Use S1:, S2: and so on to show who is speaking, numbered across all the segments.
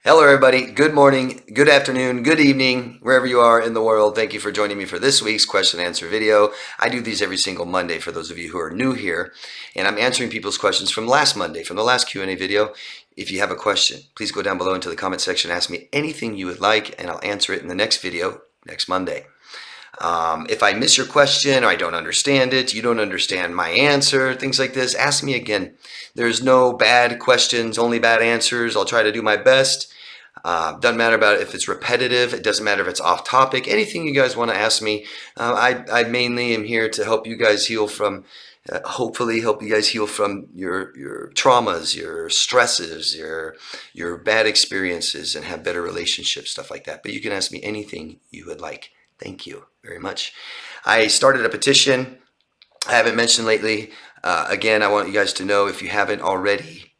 S1: Hello everybody, good morning, good afternoon, good evening, wherever you are in the world. Thank you for joining me for this week's question and answer video. I do these every single Monday for those of you who are new here, and I'm answering people's questions from last Monday, from the last Q&A video. If you have a question, please go down below into the comment section, ask me anything you would like, and I'll answer it in the next video next Monday. If I miss your question or I don't understand it, you don't understand my answer, things like this, ask me again. There's no bad questions, only bad answers. I'll try to do my best. Doesn't matter about if it's repetitive. It doesn't matter if it's off topic. Anything you guys want to ask me. I mainly am here to help you guys heal from, hopefully help you guys heal from your traumas, your stresses, your bad experiences, and have better relationships, stuff like that. But you can ask me anything you would like. Thank you very much. I started a petition. I haven't mentioned lately. Again, I want you guys to know, if you haven't already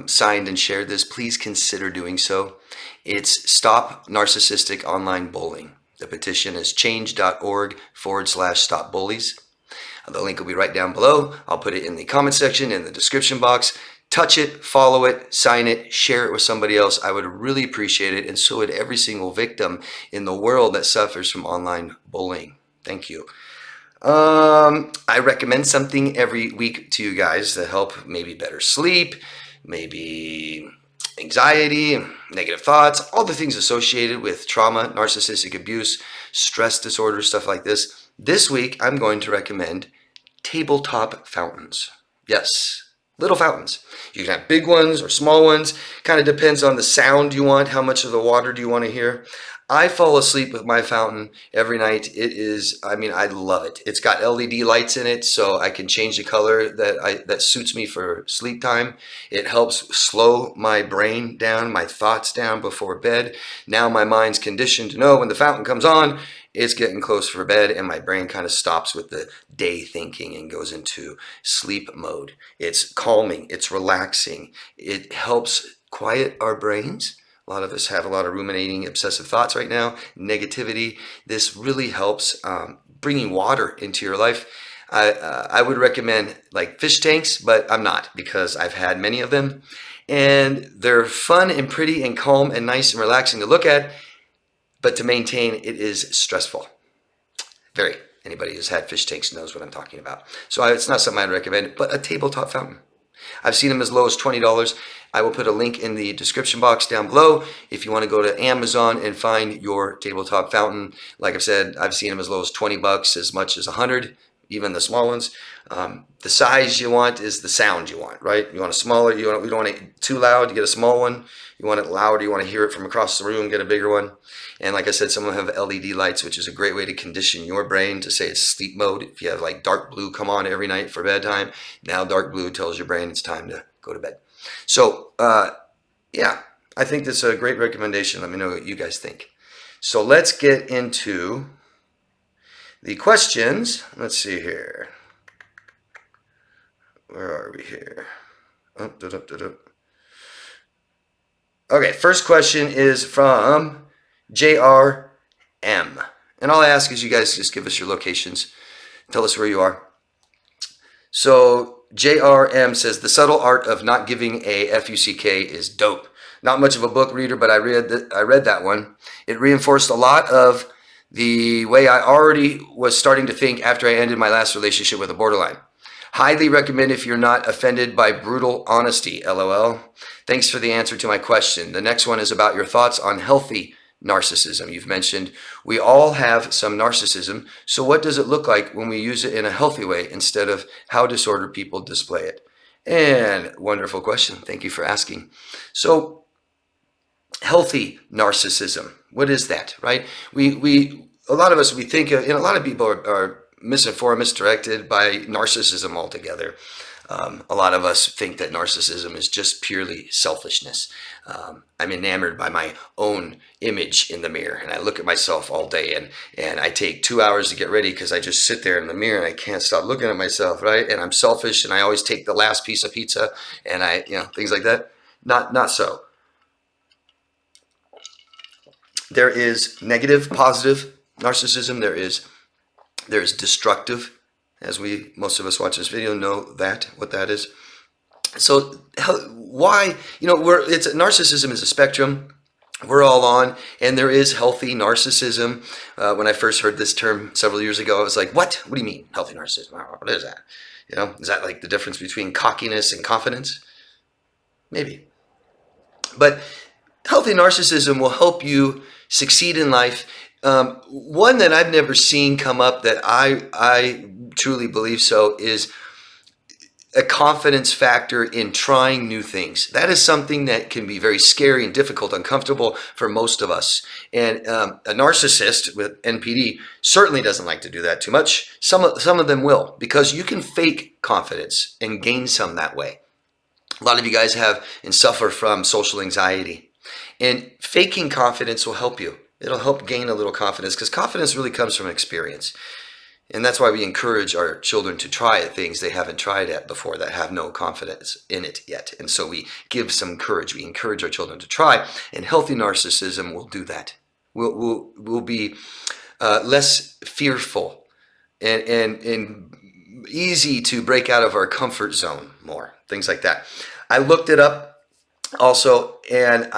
S1: signed and shared this, please consider doing so. It's Stop Narcissistic Online Bullying. The petition is change.org/stop bullies. The link will be right down below. I'll put it in the comment section, in the description box. Touch it, follow it, sign it, share it with somebody else. I would really appreciate it, and so would every single victim in the world that suffers from online bullying. Thank you. I recommend something every week to you guys to help maybe better sleep, maybe anxiety, negative thoughts, all the things associated with trauma, narcissistic abuse, stress disorder, stuff like this. This week, I'm going to recommend tabletop fountains. Yes, little fountains. You can have big ones or small ones. Kind of depends on the sound you want, how much of the water do you want to hear. I fall asleep with my fountain every night. It is, I love it. It's got LED lights in it, so I can change the color that suits me for sleep time. It helps slow my brain down, my thoughts down before bed. Now my mind's conditioned to know when the fountain comes on, it's getting close for bed, and my brain kind of stops with the day thinking and goes into sleep mode. It's calming, it's relaxing. It helps quiet our brains. A lot of us have a lot of ruminating, obsessive thoughts right now, negativity. This really helps bringing water into your life. I would recommend like fish tanks, but I'm not, because I've had many of them. And they're fun and pretty and calm and nice and relaxing to look at, but to maintain, it is stressful. Very. Anybody who's had fish tanks knows what I'm talking about. So it's not something I'd recommend, but a tabletop fountain. I've seen them as low as $20. I will put a link in the description box down below if you want to go to Amazon and find your tabletop fountain. Like I've said, I've seen them as low as 20 bucks, as much as 100, even the small ones. The size you want is the sound you want, right? You want a smaller, you don't want it too loud, you get a small one. You want it loud, you want to hear it from across the room, get a bigger one. And like I said, some of them have LED lights, which is a great way to condition your brain to say it's sleep mode. If you have like dark blue come on every night for bedtime, now dark blue tells your brain it's time to go to bed. So yeah, I think this is a great recommendation. Let me know what you guys think. So let's get into the questions. Let's see here. Where are we here? Okay, first question is from JRM. And all I ask is you guys just give us your locations. Tell us where you are. So JRM says, the subtle art of not giving a FUCK is dope. Not much of a book reader, but I read that one. It reinforced a lot of the way I already was starting to think after I ended my last relationship with a borderline. Highly recommend if you're not offended by brutal honesty, LOL. Thanks for the answer to my question. The next one is about your thoughts on healthy narcissism. You've mentioned we all have some narcissism, so what does it look like when we use it in a healthy way instead of how disordered people display it? And wonderful question. Thank you for asking. So healthy narcissism, what is that, right? A lot of us, we think, and a lot of people are misinformed, misdirected by narcissism altogether. A lot of us think that narcissism is just purely selfishness. I'm enamored by my own image in the mirror, and I look at myself all day, and I take 2 hours to get ready because I just sit there in the mirror and I can't stop looking at myself, right? And I'm selfish, and I always take the last piece of pizza, and things like that. Not so. There is negative, positive narcissism. There is destructive, as most of us watch this video know what that is. So why, narcissism is a spectrum. we're all on, and there is healthy narcissism. When I first heard this term several years ago, I was like, what do you mean healthy narcissism? What is that? Is that like the difference between cockiness and confidence? Maybe. But healthy narcissism will help you succeed in life. One that I've never seen come up that I truly believe so is a confidence factor in trying new things. That is something that can be very scary and difficult, uncomfortable for most of us. And a narcissist with NPD certainly doesn't like to do that too much. Some of them will, because you can fake confidence and gain some that way. A lot of you guys have and suffer from social anxiety. And faking confidence will help you. It'll help gain a little confidence, because confidence really comes from experience. And that's why we encourage our children to try things they haven't tried at before, that have no confidence in it yet. And so we give some courage. We encourage our children to try. And healthy narcissism will do that. We'll be less fearful and easy to break out of our comfort zone more. Things like that. I looked it up also, and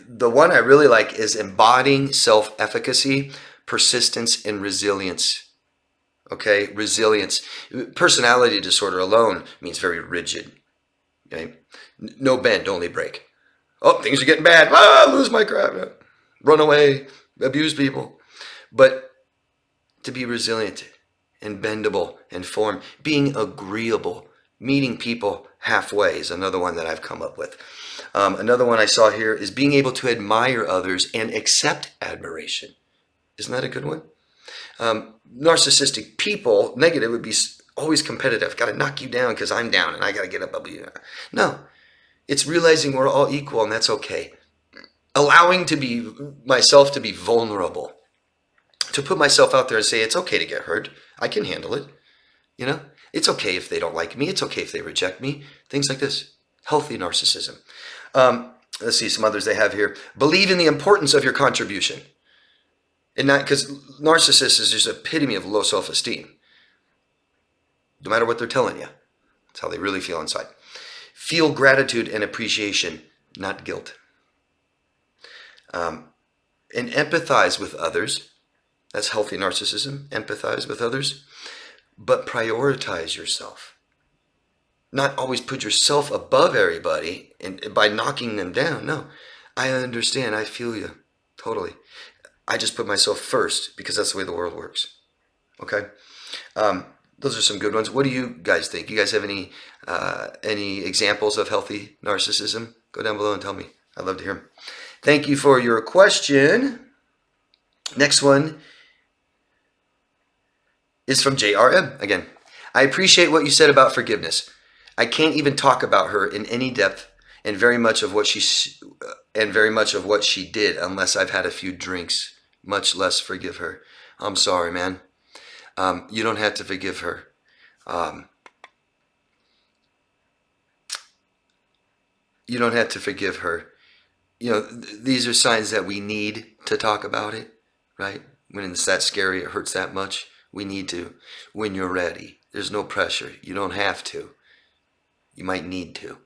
S1: the one I really like is embodying self-efficacy, persistence, and resilience. Okay, resilience. Personality disorder alone means very rigid. Okay, no bend, only break. Oh, things are getting bad. Lose my crap. Run away, abuse people. But to be resilient and bendable and form, being agreeable, meeting people halfway is another one that I've come up with. Another one I saw here is being able to admire others and accept admiration. Isn't that a good one? Narcissistic people, negative, would be always competitive. Got to knock you down because I'm down and I got to get up above you. No, it's realizing we're all equal, and that's okay. Allowing myself to be vulnerable, to put myself out there and say, it's okay to get hurt. I can handle it. It's okay if they don't like me. It's okay if they reject me. Things like this. Healthy narcissism. Let's see some others they have here. Believe in the importance of your contribution. And not because narcissist is just an epitome of low self-esteem. No matter what they're telling you. That's how they really feel inside. Feel gratitude and appreciation, not guilt. And empathize with others. That's healthy narcissism. Empathize with others. But prioritize yourself. Not always put yourself above everybody and by knocking them down. No. I understand. I feel you. Totally. I just put myself first because that's the way the world works. Okay? Those are some good ones. What do you guys think? You guys have any examples of healthy narcissism? Go down below and tell me. I'd love to hear them. Thank you for your question. Next one is from JRM again. I appreciate what you said about forgiveness. I can't even talk about her in any depth and very much of what she did unless I've had a few drinks, much less forgive her. I'm sorry, man. You don't have to forgive her. You don't have to forgive her. These are signs that we need to talk about it, right? When it's that scary, it hurts that much. We need to. When you're ready. There's no pressure. You don't have to. You might need to.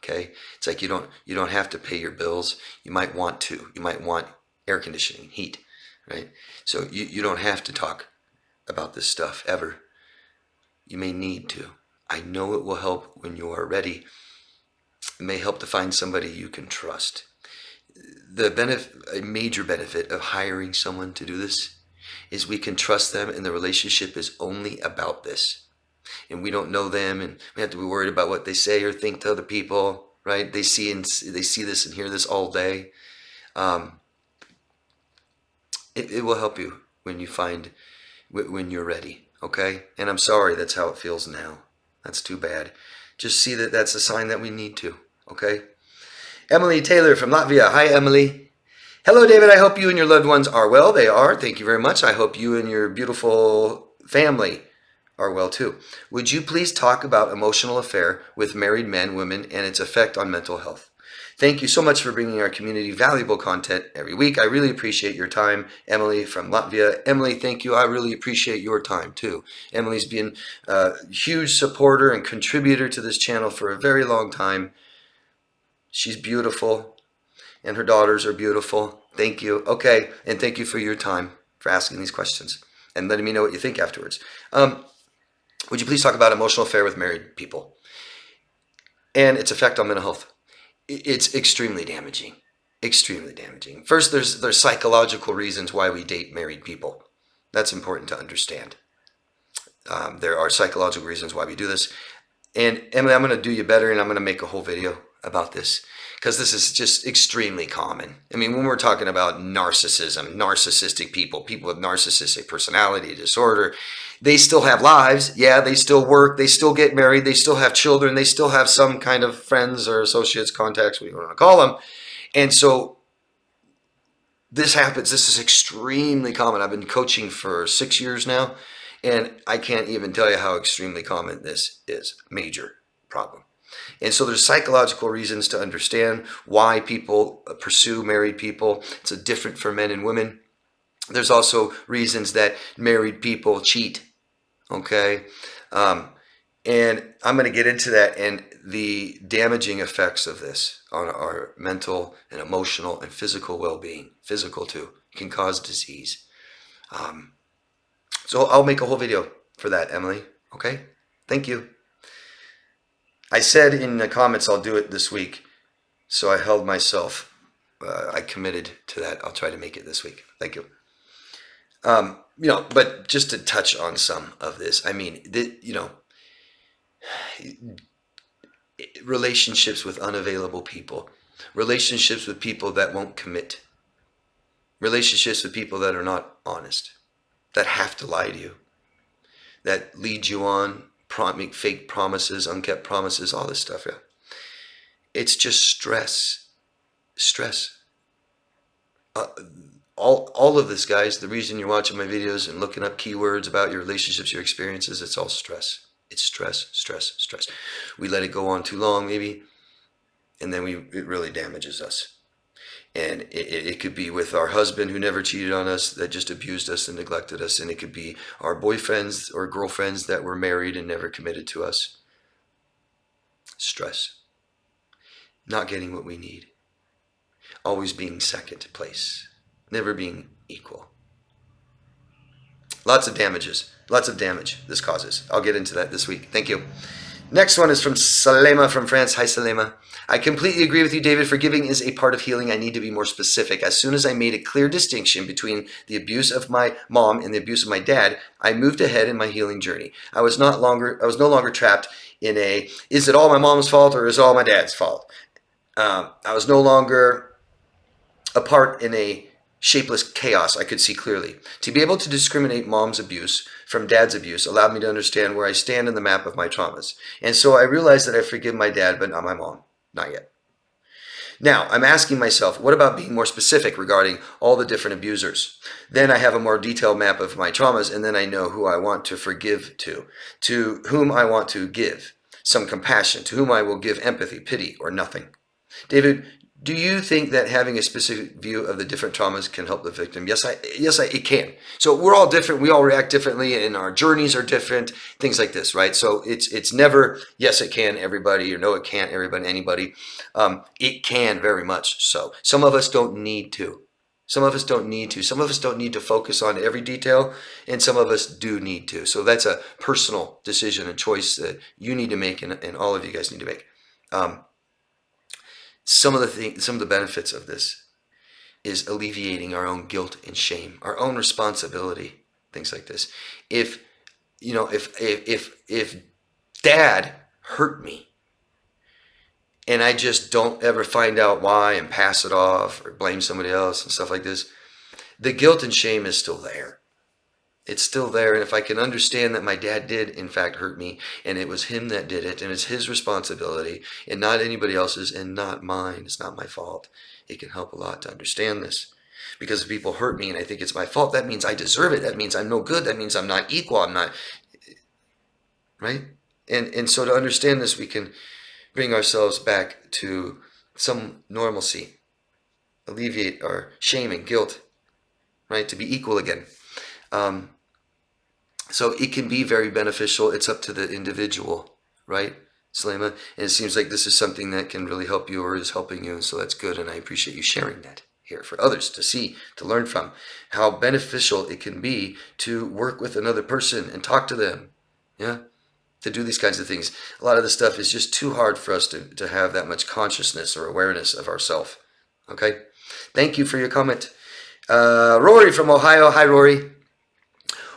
S1: Okay? It's like you don't have to pay your bills. You might want to. You might want air conditioning, heat, right? So you don't have to talk about this stuff ever. You may need to. I know it will help when you are ready. It may help to find somebody you can trust. A major benefit of hiring someone to do this is we can trust them, and the relationship is only about this. And we don't know them, and we have to be worried about what they say or think to other people, right? They see this and hear this all day. It will help you when you're ready, okay? And I'm sorry that's how it feels now. That's too bad. Just see that that's a sign that we need to, okay? Emily Taylor from Latvia. Hi, Emily. Hello, David. I hope you and your loved ones are well. They are. Thank you very much. I hope you and your beautiful family are well too. Would you please talk about emotional affair with married men, women, and its effect on mental health? Thank you so much for bringing our community valuable content every week. I really appreciate your time. Emily from Latvia. Emily, thank you. I really appreciate your time too. Emily's been a huge supporter and contributor to this channel for a very long time. She's beautiful. and her daughters are beautiful. Thank you. Okay, and thank you for your time for asking these questions and letting me know what you think afterwards. Would you please talk about emotional affair with married people and its effect on mental health? It's extremely damaging. Extremely damaging. First, there's psychological reasons why we date married people. That's important to understand. There are psychological reasons why we do this. And Emily, I'm going to do you better, and I'm going to make a whole video about this because this is just extremely common. I mean, when we're talking about narcissism, narcissistic people, people with narcissistic personality disorder, they still have lives. Yeah, they still work. They still get married. They still have children. They still have some kind of friends or associates, contacts, what you want to call them. And so this happens. This is extremely common. I've been coaching for 6 years now, and I can't even tell you how extremely common this is. Major problem. And so there's psychological reasons to understand why people pursue married people. It's different for men and women. There's also reasons that married people cheat. Okay. And I'm going to get into that and the damaging effects of this on our mental and emotional and physical well-being. Physical too. It can cause disease. So I'll make a whole video for that, Emily. Okay? Thank you. I said in the comments I'll do it this week, so I held myself. I committed to that. I'll try to make it this week. Thank you. But just to touch on some of this, I mean, relationships with unavailable people, relationships with people that won't commit, relationships with people that are not honest, that have to lie to you, that lead you on, make fake promises, unkept promises, all this stuff. Yeah, it's just stress. All of this, guys, the reason you're watching my videos and looking up keywords about your relationships, your experiences, it's all stress. It's stress. We let it go on too long, maybe, and then it really damages us. And it could be with our husband who never cheated on us, that just abused us and neglected us. And it could be our boyfriends or girlfriends that were married and never committed to us. Stress. Not getting what we need. Always being second place. Never being equal. Lots of damage this causes. I'll get into that this week. Thank you. Next one is from Salema from France. Hi, Salema. I completely agree with you, David. Forgiving is a part of healing. I need to be more specific. As soon as I made a clear distinction between the abuse of my mom and the abuse of my dad, I moved ahead in my healing journey. I was no longer trapped in is it all my mom's fault or is it all my dad's fault? I was no longer a part in a shapeless chaos. I could see clearly. To be able to discriminate mom's abuse from dad's abuse allowed me to understand where I stand in the map of my traumas. And so I realized that I forgive my dad, but not my mom. Not yet. Now, I'm asking myself, what about being more specific regarding all the different abusers? Then I have a more detailed map of my traumas, and then I know who I want to forgive to whom I want to give some compassion, to whom I will give empathy, pity, or nothing. David, do you think that having a specific view of the different traumas can help the victim? Yes, it can. So we're all different. We all react differently, and our journeys are different. Things like this, right? So it's never yes, it can, everybody, or no, it can't, everybody, anybody. It can very much so. Some of us don't need to. Some of us don't need to focus on every detail, and some of us do need to. So that's a personal decision and choice that you need to make, and all of you guys need to make. Some of the benefits of this is alleviating our own guilt and shame, our own responsibility, things like this. If dad hurt me and I just don't ever find out why and pass it off or blame somebody else and stuff like this, the guilt and shame is still there. It's still there. And if I can understand that my dad did, in fact, hurt me, and it was him that did it, and it's his responsibility, and not anybody else's, and not mine, it's not my fault, it can help a lot to understand this. Because if people hurt me and I think it's my fault, that means I deserve it. That means I'm no good. That means I'm not equal. I'm not, right? And so to understand this, we can bring ourselves back to some normalcy, alleviate our shame and guilt, right? To be equal again. So it can be very beneficial. It's up to the individual, right? Salema, and it seems like this is something that can really help you or is helping you, and so that's good, and I appreciate you sharing that here for others to see, to learn from, how beneficial it can be to work with another person and talk to them, yeah, to do these kinds of things. A lot of this stuff is just too hard for us to have that much consciousness or awareness of ourselves, okay? Thank you for your comment. Rory from Ohio. Hi, Rory.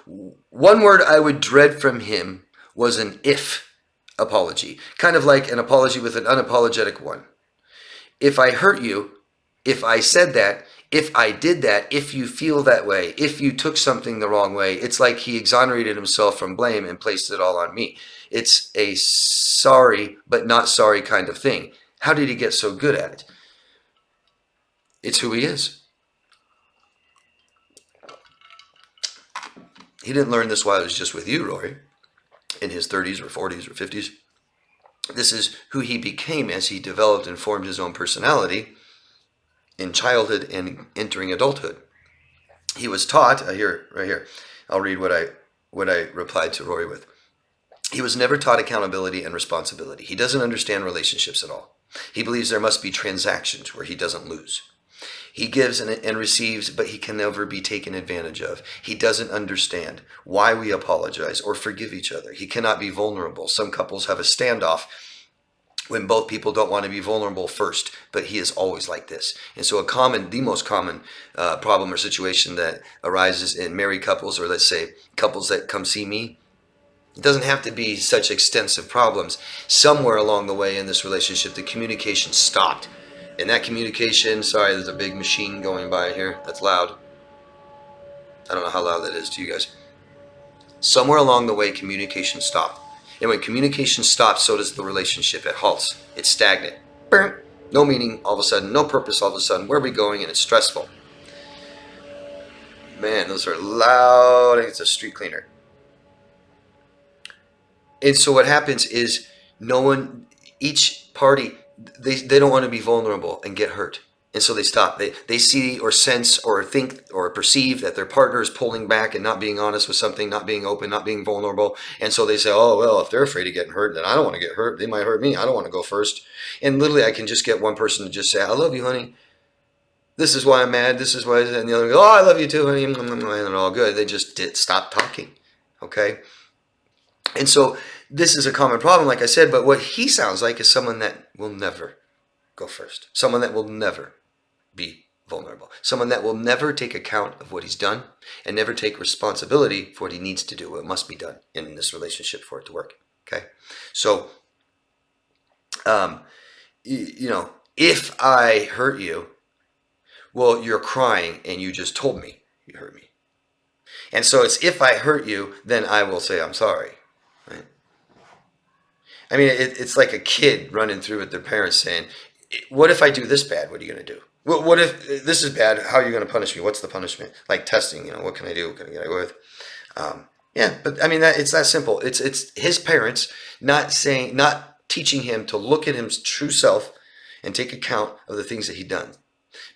S1: One word I would dread from him was an if apology, kind of like an apology with an unapologetic one. If I hurt you, if I said that, if I did that, if you feel that way, if you took something the wrong way, it's like he exonerated himself from blame and placed it all on me. It's a sorry but not sorry kind of thing. How did he get so good at it? It's who he is. He didn't learn this while he was just with you, Rory, in his 30s or 40s or 50s. This is who he became as he developed and formed his own personality in childhood and entering adulthood. He was taught, right here, I'll read what I replied to Rory with. He was never taught accountability and responsibility. He doesn't understand relationships at all. He believes there must be transactions where he doesn't lose. He gives and receives, but he can never be taken advantage of. He doesn't understand why we apologize or forgive each other. He cannot be vulnerable. Some couples have a standoff when both people don't want to be vulnerable first, but he is always like this. And so the most common problem or situation that arises in married couples, or let's say couples that come see me, it doesn't have to be such extensive problems. Somewhere along the way in this relationship, the communication stopped. And that communication, sorry, there's a big machine going by here. That's loud. I don't know how loud that is to you guys. Somewhere along the way, communication stopped. And when communication stops, so does the relationship. It halts. It's stagnant. No meaning all of a sudden, no purpose all of a sudden. Where are we going? And it's stressful. Man, those are loud. I think it's a street cleaner. And so what happens is each party, they don't want to be vulnerable and get hurt. And so they stop. They see or sense or think or perceive that their partner is pulling back and not being honest with something, not being open, not being vulnerable. And so they say, oh, well, if they're afraid of getting hurt, then I don't want to get hurt. They might hurt me. I don't want to go first. And literally I can just get one person to just say, I love you, honey. This is why I'm mad. This is why. And the other goes, oh, I love you too, honey. And they're all good. They just stop talking. Okay. And so this is a common problem, like I said, but what he sounds like is someone that will never go first. Someone that will never be vulnerable. Someone that will never take account of what he's done and never take responsibility for what he needs to do, what must be done in this relationship for it to work. Okay? So, if I hurt you, well, you're crying and you just told me you hurt me. And so it's if I hurt you, then I will say I'm sorry. Right? I mean, it's like a kid running through with their parents saying, what if I do this bad? What are you going to do? What if this is bad? How are you going to punish me? What's the punishment? Like testing, what can I do? What can I get away with? But I mean, it's that simple. It's his parents not teaching him to look at his true self and take account of the things that he'd done.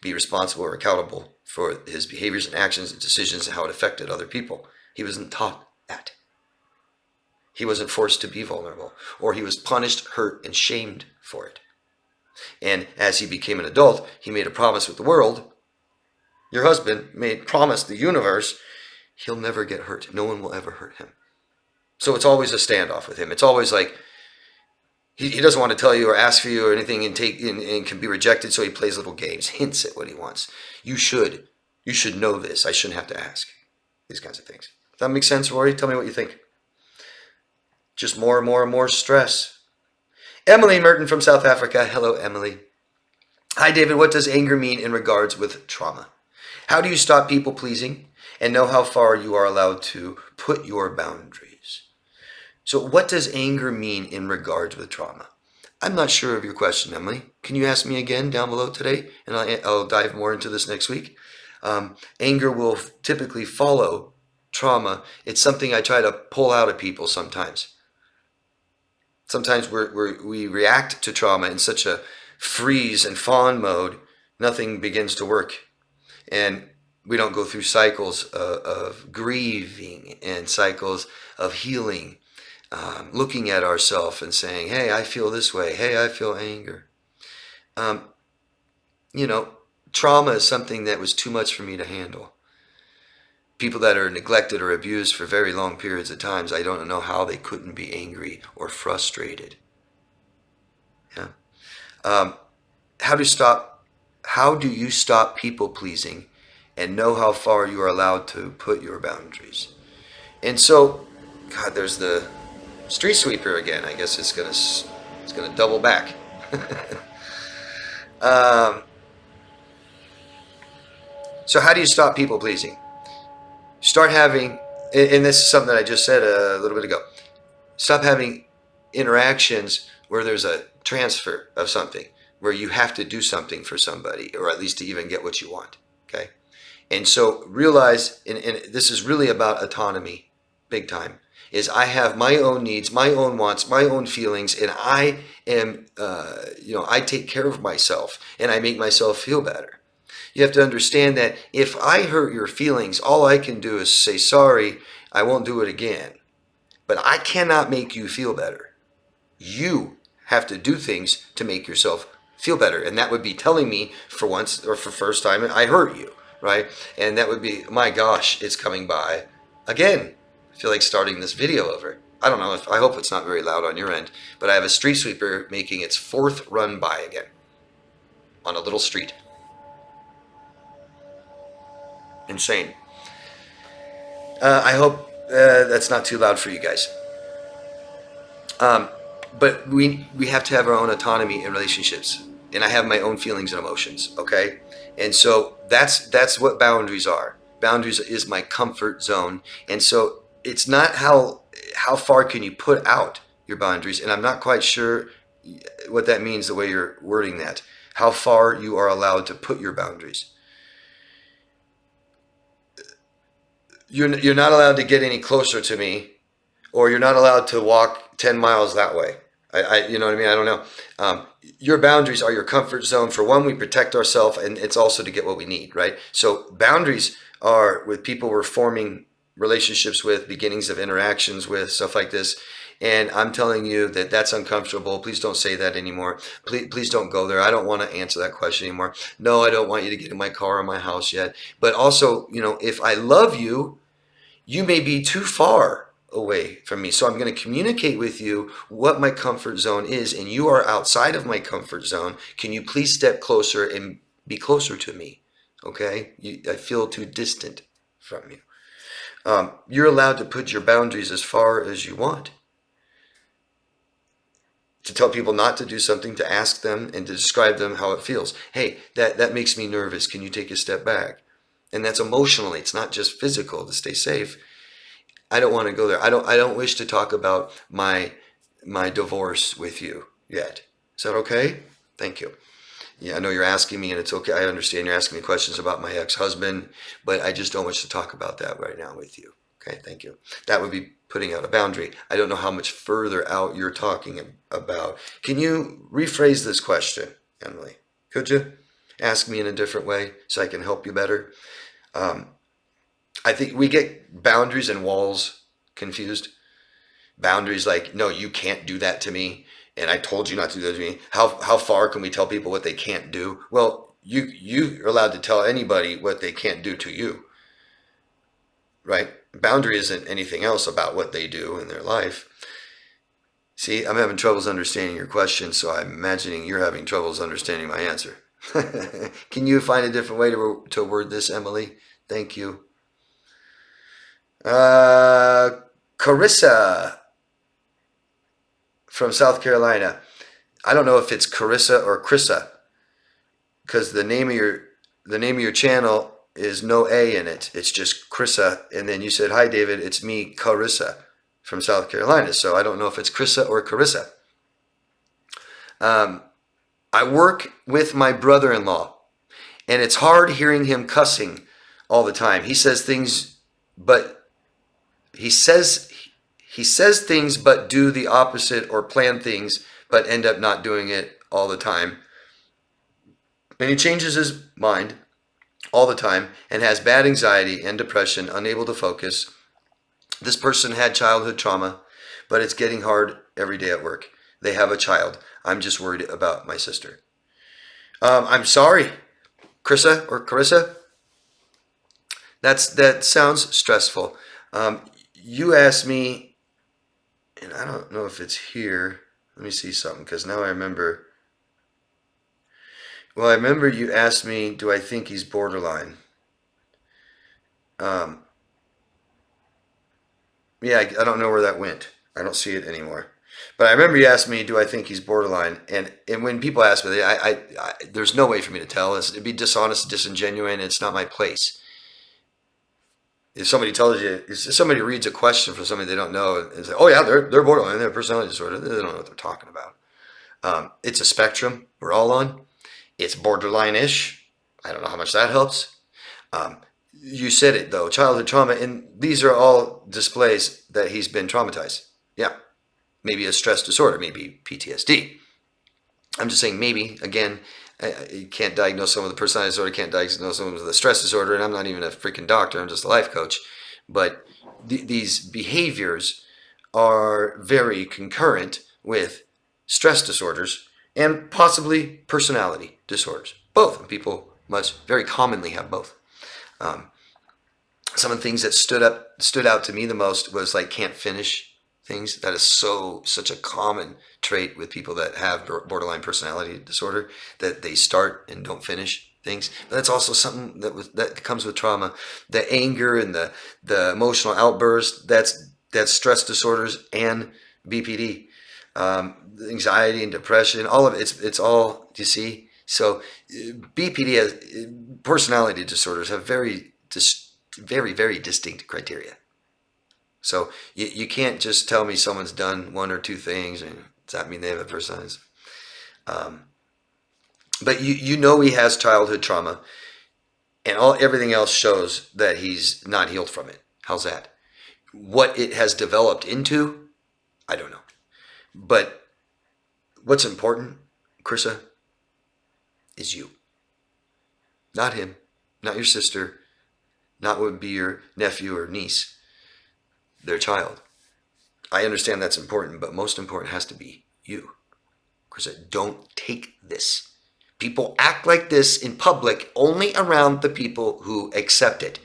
S1: Be responsible or accountable for his behaviors and actions and decisions and how it affected other people. He wasn't taught that. He wasn't forced to be vulnerable, or he was punished, hurt, and shamed for it. And as he became an adult, he made a promise with the world. Your husband promised the universe, he'll never get hurt. No one will ever hurt him. So it's always a standoff with him. It's always like he doesn't want to tell you or ask for you or anything and can be rejected, so he plays little games, hints at what he wants. You should know this. I shouldn't have to ask. These kinds of things. Does that make sense, Rory? Tell me what you think. Just more and more and more stress. Emily Merton from South Africa. Hello, Emily. Hi, David. What does anger mean in regards with trauma? How do you stop people pleasing and know how far you are allowed to put your boundaries? So what does anger mean in regards with trauma? I'm not sure of your question, Emily. Can you ask me again down below today? And I'll dive more into this next week. Anger will typically follow trauma. It's something I try to pull out of people sometimes. Sometimes we react to trauma in such a freeze and fawn mode, nothing begins to work. And we don't go through cycles of grieving and cycles of healing. looking at ourselves and saying, hey, I feel this way. Hey, I feel anger. You know, trauma is something that was too much for me to handle. People that are neglected or abused for very long periods of times, I don't know how they couldn't be angry or frustrated. Yeah. How do you stop people pleasing and know how far you are allowed to put your boundaries? And so, God, there's the street sweeper again. I guess it's gonna double back. So how do you stop people pleasing? Start having, and this is something that I just said a little bit ago. Stop having interactions where there's a transfer of something, where you have to do something for somebody, or at least to even get what you want. Okay. And so realize, and this is really about autonomy, big time, is I have my own needs, my own wants, my own feelings, and I am, I take care of myself and I make myself feel better. You have to understand that if I hurt your feelings, all I can do is say, sorry, I won't do it again. But I cannot make you feel better. You have to do things to make yourself feel better. And that would be telling me for once or for first time, I hurt you, right? And that would be, my gosh, it's coming by again. I feel like starting this video over. I don't know, I hope it's not very loud on your end, but I have a street sweeper making its 4th run by again on a little street. Insane. I hope that's not too loud for you guys. But we have to have our own autonomy in relationships, and I have my own feelings and emotions. Okay, and so that's what boundaries are. Boundaries is my comfort zone, and so it's not how far can you put out your boundaries, and I'm not quite sure what that means the way you're wording that. How far you are allowed to put your boundaries. You're not allowed to get any closer to me, or you're not allowed to walk 10 miles that way. You know what I mean? I don't know. Your boundaries are your comfort zone. For one, we protect ourselves, and it's also to get what we need, right? So boundaries are with people we're forming relationships with, beginnings of interactions with, stuff like this. And I'm telling you that that's uncomfortable. Please don't say that anymore. Please don't go there. I don't want to answer that question anymore. No, I don't want you to get in my car or my house yet. But also, if I love you, you may be too far away from me. So I'm going to communicate with you what my comfort zone is, and you are outside of my comfort zone. Can you please step closer and be closer to me? Okay? I feel too distant from you. You're allowed to put your boundaries as far as you want. To tell people not to do something, to ask them and to describe them how it feels. Hey, that makes me nervous. Can you take a step back? And that's emotionally. It's not just physical to stay safe. I don't want to go there. I don't wish to talk about my divorce with you yet. Is that okay? Thank you. Yeah, I know you're asking me, and it's okay. I understand you're asking me questions about my ex-husband, but I just don't wish to talk about that right now with you. Okay, thank you. That would be putting out a boundary. I don't know how much further out you're talking about. Can you rephrase this question, Emily? Could you ask me in a different way so I can help you better? I think we get boundaries and walls confused. Boundaries like, no, you can't do that to me, and I told you not to do that to me. How far can we tell people what they can't do? Well, you're allowed to tell anybody what they can't do to you, right? Boundary isn't anything else about what they do in their life. See, I'm having troubles understanding your question, so I'm imagining you're having troubles understanding my answer. Can you find a different way to word this, Emily? Thank you. Carissa from South Carolina. I don't know if it's Carissa or Chrissa, because the name of your channel is no A in it. It's just Chrissa. And then you said, hi, David, it's me, Carissa from South Carolina. So I don't know if it's Chrissa or Carissa. I work with my brother-in-law, and it's hard hearing him cussing all the time. He says things, but he says things but do the opposite, or plan things but end up not doing it all the time. And he changes his mind all the time and has bad anxiety and depression, unable to focus. This person had childhood trauma, but it's getting hard every day at work. They have a child. I'm just worried about my sister. I'm sorry, Carissa or Carissa. That sounds stressful. You asked me, and I don't know if it's here. Let me see something, because now I remember. Well, I remember you asked me, do I think he's borderline? Yeah, I don't know where that went. I don't see it anymore. But I remember you asked me, do I think he's borderline? And when people ask me, there's no way for me to tell. It'd be dishonest, disingenuous. It's not my place. If somebody tells you, if somebody reads a question from somebody they don't know and say, oh yeah, they're borderline, they have personality disorder, they don't know what they're talking about. It's a spectrum we're all on. It's borderline-ish. I don't know how much that helps. You said it though, childhood trauma, and these are all displays that he's been traumatized. Yeah, maybe a stress disorder, maybe PTSD. I'm just saying maybe, again, you can't diagnose someone with a personality disorder, can't diagnose someone with a stress disorder, and I'm not even a freaking doctor, I'm just a life coach. But these behaviors are very concurrent with stress disorders and possibly personality disorders. Both. People must very commonly have both. Some of the things that stood out to me the most was like can't finish things. That is such a common trait with people that have borderline personality disorder, that they start and don't finish things. But that's also something that comes with trauma. The anger and the emotional outburst, that's stress disorders and BPD. Anxiety and depression, all of it, it's all, you see. So BPD has personality disorders have very very distinct criteria. So you can't just tell me someone's done one or two things and does that mean they have a personality? But you know he has childhood trauma, and everything else shows that he's not healed from it. How's that? What it has developed into, I don't know. But what's important, Carissa, is you. Not him, not your sister, not what would be your nephew or niece, their child. I understand that's important, but most important has to be you. Carissa, don't take this. People act like this in public only around the people who accept it.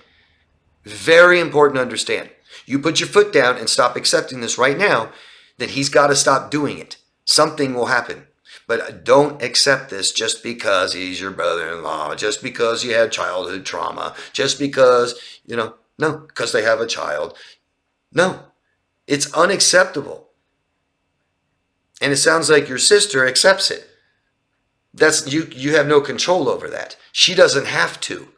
S1: Very important to understand. You put your foot down and stop accepting this right now, then he's got to stop doing it. Something will happen. But don't accept this just because he's your brother-in-law, just because you had childhood trauma, just because, no, because they have a child. No, it's unacceptable. And it sounds like your sister accepts it. That's you have no control over that. She doesn't have to.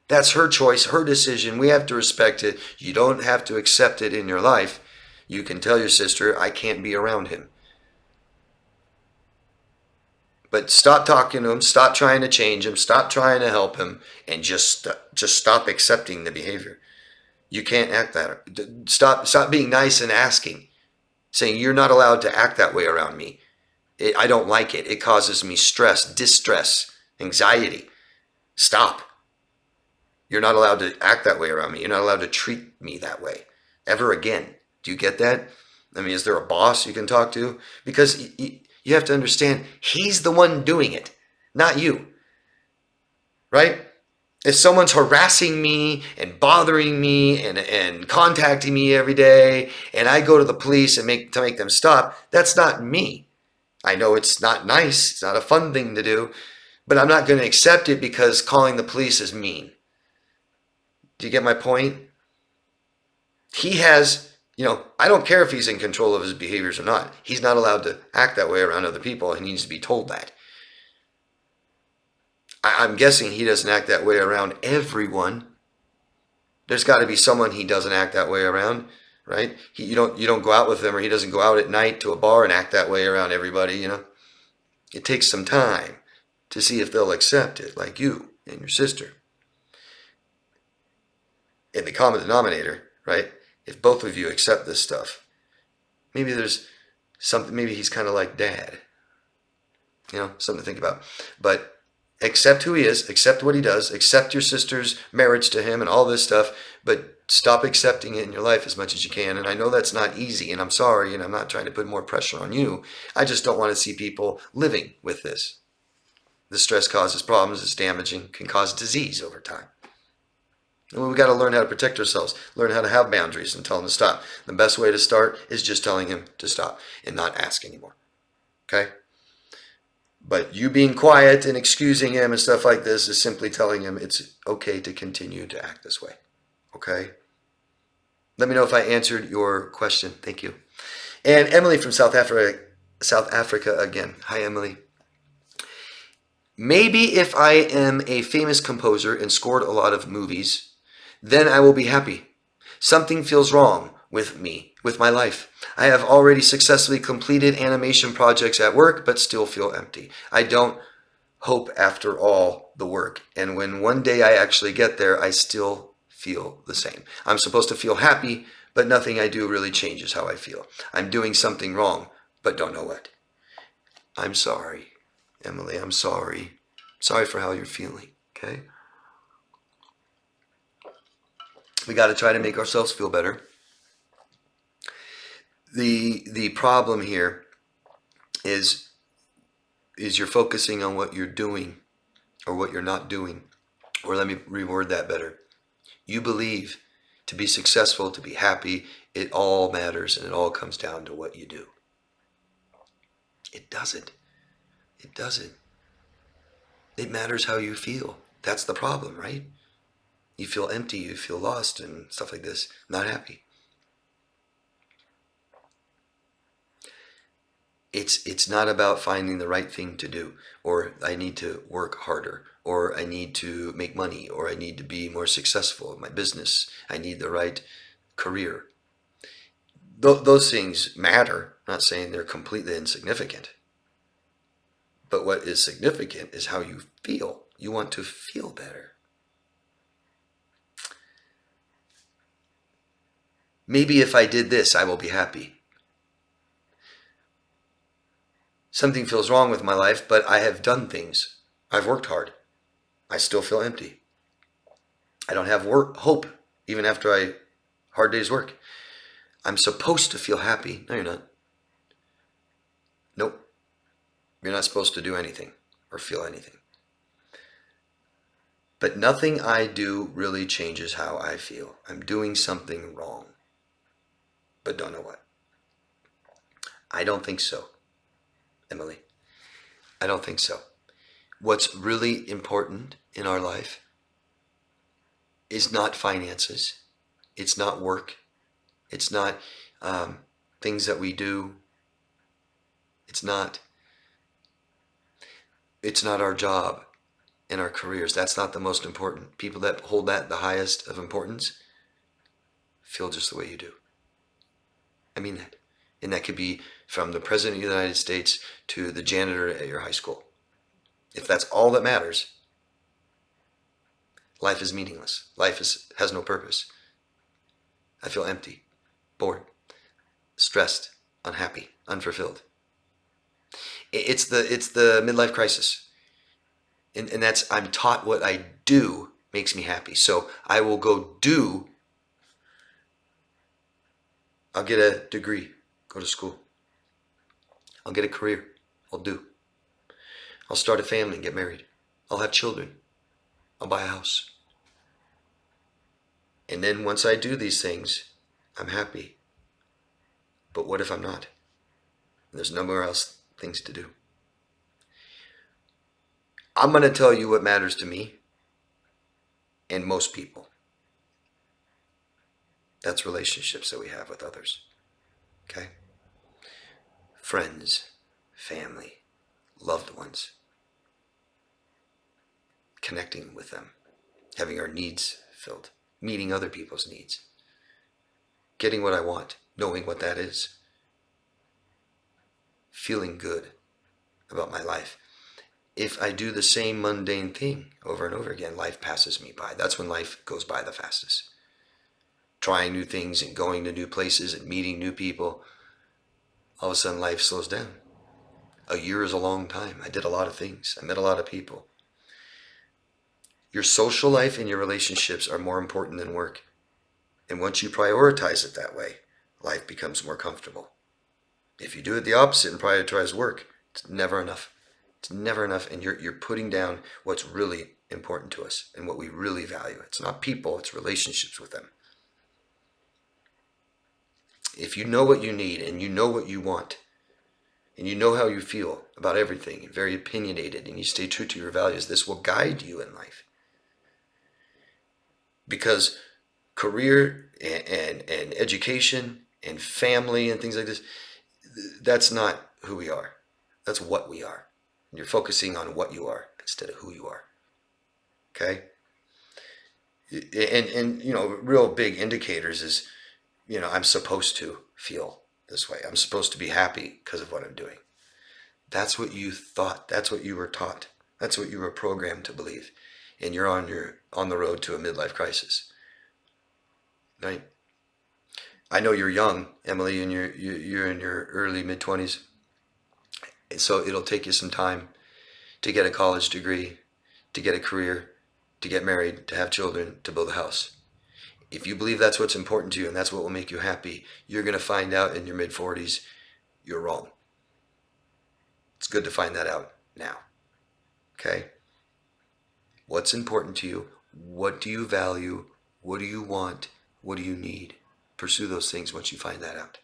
S1: That's her choice, her decision. We have to respect it. You don't have to accept it in your life. You can tell your sister, I can't be around him. But stop talking to him, stop trying to change him, stop trying to help him, and just stop accepting the behavior. You can't act that. Stop being nice and asking, saying you're not allowed to act that way around me. I don't like it. It causes me stress, distress, anxiety. Stop. You're not allowed to act that way around me. You're not allowed to treat me that way ever again. Do you get that? I mean, is there a boss you can talk to? Because you have to understand, he's the one doing it, not you. Right? If someone's harassing me and bothering me and contacting me every day, and I go to the police and make them stop, that's not me. I know it's not nice, it's not a fun thing to do, but I'm not going to accept it because calling the police is mean. Do you get my point? He has, I don't care if he's in control of his behaviors or not. He's not allowed to act that way around other people. He needs to be told that. I'm guessing he doesn't act that way around everyone. There's got to be someone he doesn't act that way around, right? You don't go out with him, or he doesn't go out at night to a bar and act that way around everybody, It takes some time to see if they'll accept it, like you and your sister. In the common denominator, right? If both of you accept this stuff, maybe there's something, maybe he's kind of like dad. Something to think about. But accept who he is, accept what he does, accept your sister's marriage to him and all this stuff, but stop accepting it in your life as much as you can. And I know that's not easy, and I'm sorry, and I'm not trying to put more pressure on you. I just don't want to see people living with this. The stress causes problems, it's damaging, can cause disease over time. And we've got to learn how to protect ourselves, learn how to have boundaries and tell them to stop. The best way to start is just telling him to stop and not ask anymore. Okay? But you being quiet and excusing him and stuff like this is simply telling him it's okay to continue to act this way. Okay? Let me know if I answered your question. Thank you. And Emily from South Africa again. Hi, Emily. Maybe if I am a famous composer and scored a lot of movies, then I will be happy. Something feels wrong with me, with my life. I have already successfully completed animation projects at work, but still feel empty. I don't hope after all the work. And when one day I actually get there, I still feel the same. I'm supposed to feel happy, but nothing I do really changes how I feel. I'm doing something wrong, but don't know what. I'm sorry, Emily. I'm sorry. Sorry for how you're feeling, okay? We got to try to make ourselves feel better. The problem here is you're focusing on what you're doing or what you're not doing. Or let me reword that better. You believe to be successful, to be happy, it all matters and it all comes down to what you do. It doesn't. It doesn't. It matters how you feel. That's the problem, right? You feel empty, you feel lost and stuff like this, not happy. It's not about finding the right thing to do, or I need to work harder, or I need to make money, or I need to be more successful in my business. I need the right career. Those things matter. I'm not saying they're completely insignificant. But what is significant is how you feel. You want to feel better. Maybe if I did this, I will be happy. Something feels wrong with my life, but I have done things. I've worked hard. I still feel empty. I don't have hope even after hard day's work. I'm supposed to feel happy. No, you're not. Nope. You're not supposed to do anything or feel anything. But nothing I do really changes how I feel. I'm doing something wrong, but don't know what. I don't think so, Emily. I don't think so. What's really important in our life is not finances. It's not work. It's not things that we do. It's not our job and our careers. That's not the most important. People that hold that the highest of importance feel just the way you do. I mean that. And that could be from the President of the United States to the janitor at your high school. If that's all that matters, life is meaningless. Life has no purpose. I feel empty, bored, stressed, unhappy, unfulfilled. It's the midlife crisis. And that's, I'm taught what I do makes me happy. So I will go do, I'll get a degree, go to school. I'll get a career, I'll do. I'll start a family and get married. I'll have children. I'll buy a house. And then once I do these things, I'm happy. But what if I'm not? And there's nowhere else things to do. I'm going to tell you what matters to me and most people. That's relationships that we have with others. Okay? Friends, family, loved ones. Connecting with them. Having our needs filled. Meeting other people's needs. Getting what I want. Knowing what that is. Feeling good about my life. If I do the same mundane thing over and over again, life passes me by. That's when life goes by the fastest. Trying new things and going to new places and meeting new people. All of a sudden life slows down. A year is a long time. I did a lot of things. I met a lot of people. Your social life and your relationships are more important than work. And once you prioritize it that way, life becomes more comfortable. If you do it the opposite and prioritize work, it's never enough. It's never enough, and you're putting down what's really important to us and what we really value. It's not people, it's relationships with them. If you know what you need and you know what you want and you know how you feel about everything, you're very opinionated, and you stay true to your values, this will guide you in life. Because career and education and family and things like this, that's not who we are. That's what we are. And you're focusing on what you are instead of who you are. Okay? And you know, real big indicators is, you know, I'm supposed to feel this way. I'm supposed to be happy because of what I'm doing. That's what you thought. That's what you were taught. That's what you were programmed to believe. And you're on the road to a midlife crisis. Right? I know you're young, Emily, and you're in your early mid-20s. And so it'll take you some time to get a college degree, to get a career, to get married, to have children, to build a house. If you believe that's what's important to you and that's what will make you happy, you're going to find out in your mid-40s you're wrong. It's good to find that out now. Okay? What's important to you? What do you value? What do you want? What do you need? Pursue those things once you find that out.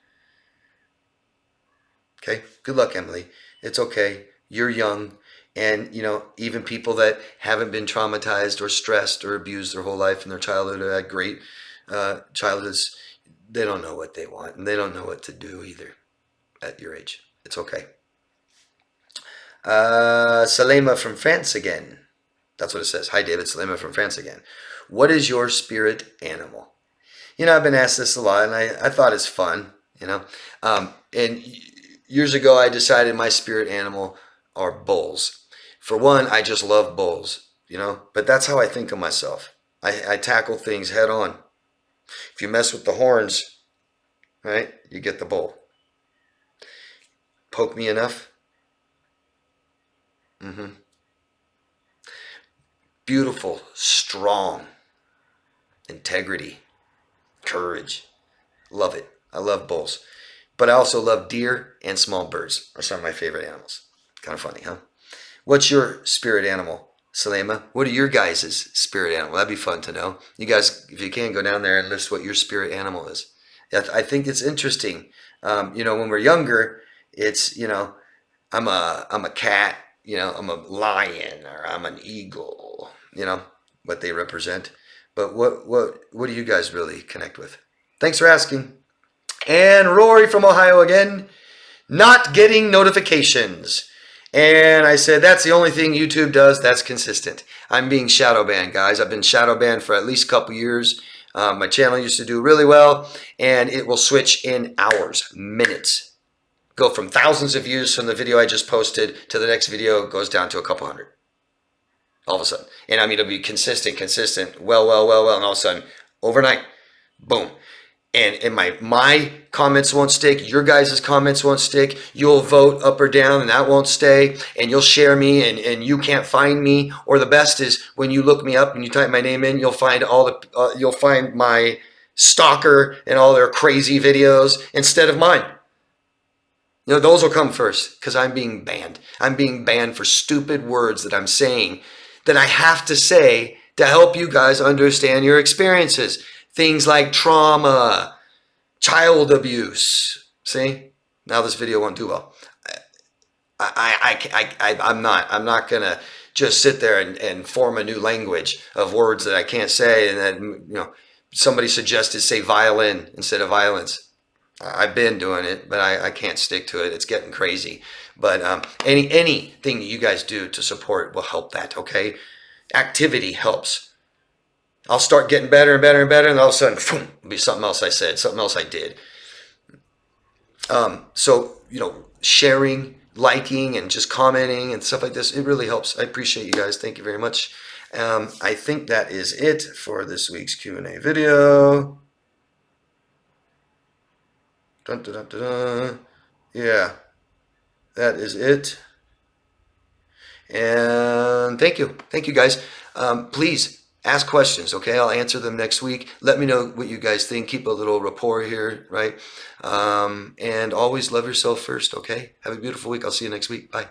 S1: Okay? Good luck, Emily. It's okay. You're young. And, you know, even people that haven't been traumatized or stressed or abused their whole life in their childhood or had great childhoods, they don't know what they want. And they don't know what to do either at your age. It's okay. Salema from France again. That's what it says. Hi, David. Salema from France again. What is your spirit animal? You know, I've been asked this a lot, and I thought it's fun, you know. And years ago, I decided my spirit animal are bulls. For one, I just love bulls, you know. But that's how I think of myself. I tackle things head on. If you mess with the horns, right, you get the bull. Poke me enough. Beautiful, strong, integrity, courage. Love it. I love bulls. But I also love deer and small birds are some of my favorite animals. Kind of funny, huh? What's your spirit animal, Salema? What are your guys' spirit animal? That'd be fun to know. You guys, if you can, go down there and list what your spirit animal is. I think it's interesting. You know, when we're younger, it's, you know, I'm a cat, you know, I'm a lion, or I'm an eagle, you know, what they represent. But what do you guys really connect with? Thanks for asking. And Rory from Ohio again, not getting notifications. And I said, that's the only thing YouTube does that's consistent. I'm being shadow banned, guys. I've been shadow banned for at least a couple years. My channel used to do really well, and it will switch in hours, minutes. Go from thousands of views from the video I just posted to the next video goes down to a couple hundred. All of a sudden. And I mean, it'll be consistent, well, and all of a sudden, overnight, boom. And my comments won't stick. Your guys' comments won't stick. You'll vote up or down and that won't stay. And you'll share me and you can't find me. Or the best is when you look me up and you type my name in, you'll find you'll find my stalker and all their crazy videos instead of mine. You know, those will come first because I'm being banned. I'm being banned for stupid words that I'm saying that I have to say to help you guys understand your experiences. Things like trauma, child abuse. See, now this video won't do well. I'm not gonna just sit there and form a new language of words that I can't say, and then, you know, somebody suggested say violin instead of violence. I've been doing it, but I can't stick to it. It's getting crazy. But anything you guys do to support will help that. Okay, activity helps. I'll start getting better and better and better, and all of a sudden, boom, it'll be something else I said, something else I did. So, you know, sharing, liking, and just commenting and stuff like this, it really helps. I appreciate you guys. Thank you very much. I think that is it for this week's Q&A video. Dun, dun, dun, dun, dun. Yeah, that is it. And thank you guys. Please Ask questions, okay? I'll answer them next week. Let me know what you guys think. Keep a little rapport here, right? And always love yourself first, okay? Have a beautiful week. I'll see you next week. Bye.